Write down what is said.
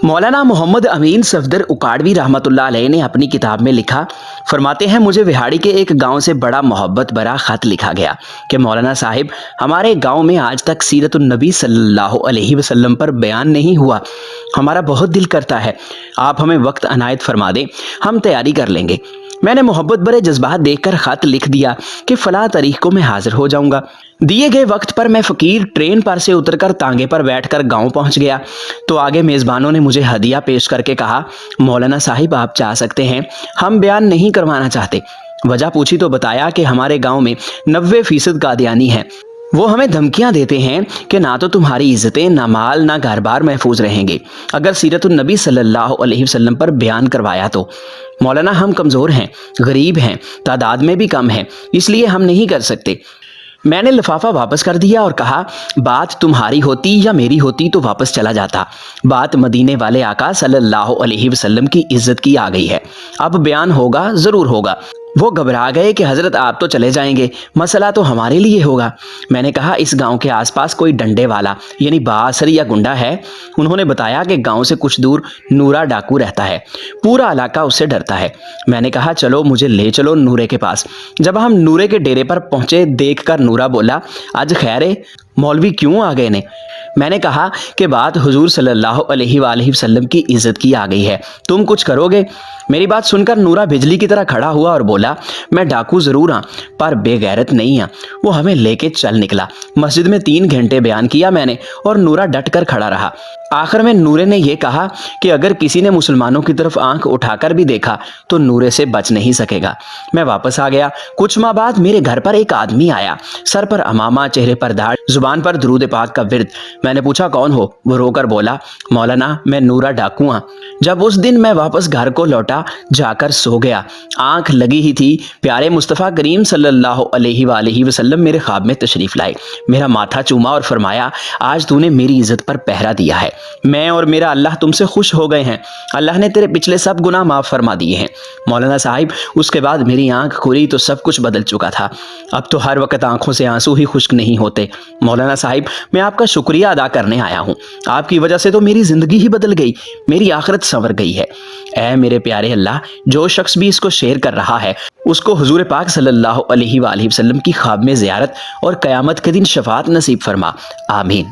मौलाना मोहम्मद अमीन सफदर उकाड़वी रहमतुल्लाह अलैह ने अपनी किताब में लिखा, फरमाते हैं मुझे विहाड़ी के एक गांव से बड़ा मोहब्बत भरा खत लिखा गया कि मौलाना साहिब, हमारे गांव में आज तक सीरतुन नबी सल्लल्लाहु अलैहि वसल्लम पर बयान नहीं हुआ। हमारा बहुत दिल करता है, आप हमें वक्त अनायत फरमा दें, हम तैयारी कर लेंगे। मैंने मोहब्बत भरे जज्बात देखकर खत लिख दिया कि फला तारीख को मैं हाजिर हो जाऊंगा। दिए गए वक्त पर मैं फकीर ट्रेन पर से उतरकर तांगे पर बैठकर गांव पहुंच गया तो आगे मेज़बानों ने मुझे हदिया पेश करके कहा, मौलाना साहिब आप चाह सकते हैं, हम बयान नहीं करवाना चाहते। वजह पूछी तो बताया कि हमारे गांव में 90% कादियानी हैं। वो हमें धमकियां देते हैं कि ना तो तुम्हारी इज्जतें, ना माल, ना घर बार महफूज रहेंगे अगर सीरतुन नबी सल्लल्लाहु अलैहि वसल्लम पर बयान करवाया तो। मौलाना हम कमज़ोर हैं, गरीब हैं, तादाद में भी कम हैं, इसलिए हम नहीं कर सकते। मैंने लिफाफा वापस कर दिया और कहा, बात तुम्हारी होती या मेरी होती तो वापस चला जाता। बात मदीने वाले आका सल्लल्लाहु अलैहि वसल्लम की इज्जत की आ गई है, अब बयान होगा, ज़रूर होगा। वो घबरा गए कि हजरत आप तो चले जाएंगे, मसला तो हमारे लिए होगा। मैंने कहा, इस गांव के आसपास कोई डंडे वाला यानी बासर या गुंडा है। उन्होंने बताया कि गांव से कुछ दूर नूरा डाकू रहता है, पूरा इलाका उससे डरता है। मैंने कहा, चलो मुझे ले चलो नूरे के पास। जब हम नूरे के डेरे पर पहुंचे, देखकर नूरा बोला, आज खैर मौलवी क्यों आ गए ने? मैंने कहा कि बात हुजूर सल्लल्लाहु अलैहि वसल्लम की इज्जत की आ गई है, तुम कुछ करोगे? मेरी बात सुनकर नूरा बिजली की तरह खड़ा हुआ और बोला, मैं डाकू जरूर हाँ, पर बेगैरत नहीं हाँ। वो हमें लेके चल निकला। मस्जिद में 3 घंटे बयान किया मैंने और नूरा डट कर खड़ा रहा। आखिर में नूरे ने यह कहा कि अगर किसी ने मुसलमानों की तरफ आंख उठाकर भी देखा तो नूरे से बच नहीं सकेगा। मैं वापस आ गया। कुछ माह बाद मेरे घर पर एक आदमी आया, सर पर अमामा, चेहरे पर दाढ़, जुबान पर दुरूद पाक का विर्द। मैंने पूछा, कौन हो? वो रोकर बोला, मौलाना मैं नूरा डाकू हाँ। जब उस दिन मैं वापस घर को लौटा, जाकर सो गया। आंख लगी ही थी, प्यारे मुस्तफ़ा करीम सल्लल्लाहु अलैहि वसल्लम मेरे ख्वाब में तशरीफ लाए। मेरा माथा चूमा और फरमाया, आज तूने मेरी इज्जत पर पहरा दिया है, मैं और मेरा अल्लाह तुमसे खुश हो गए हैं। अल्लाह ने तेरे पिछले सब गुनाह माफ फरमा दिए हैं। मौलाना साहिब, उसके बाद मेरी आंख खुली तो सब कुछ बदल चुका था। अब तो हर वक्त आंखों से आंसू ही खुश्क नहीं होते। मौलाना साहिब, मैं आपका शुक्रिया अदा करने आया हूँ। आपकी वजह से तो मेरी जिंदगी ही बदल गई, मेरी आखिरत संवर गई है। ऐ मेरे प्यारे अल्लाह, जो शख्स भी इसको शेयर कर रहा है उसको हुजूर पाक सल्लल्लाहु अलैहि वसल्लम की ख्वाब में ज़ियारत और क़यामत के दिन शफाअत नसीब फरमा। आमीन।